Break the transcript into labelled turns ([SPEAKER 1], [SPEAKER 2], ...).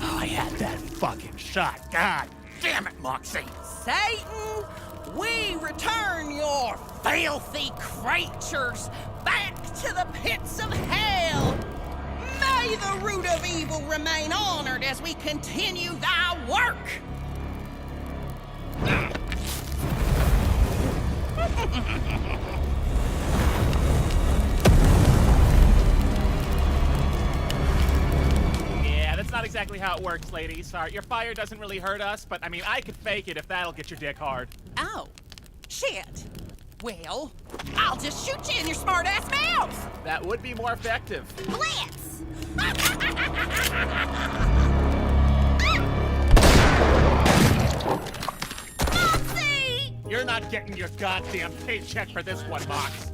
[SPEAKER 1] Oh, I had that fucking shot. God damn it, Moxie.
[SPEAKER 2] Satan, we return your filthy creatures back to the pits of hell. May the root of evil remain honored as we continue thy work.
[SPEAKER 3] Yeah, that's not exactly how it works, lady. Sorry, your fire doesn't really hurt us, but I mean, I could fake it if that'll get your dick hard.
[SPEAKER 2] Oh, shit. Well, I'll just shoot you in your smart-ass mouth.
[SPEAKER 3] That would be more effective.
[SPEAKER 2] Blitz! Moxie!
[SPEAKER 3] You're not getting your goddamn paycheck for this one, Mox.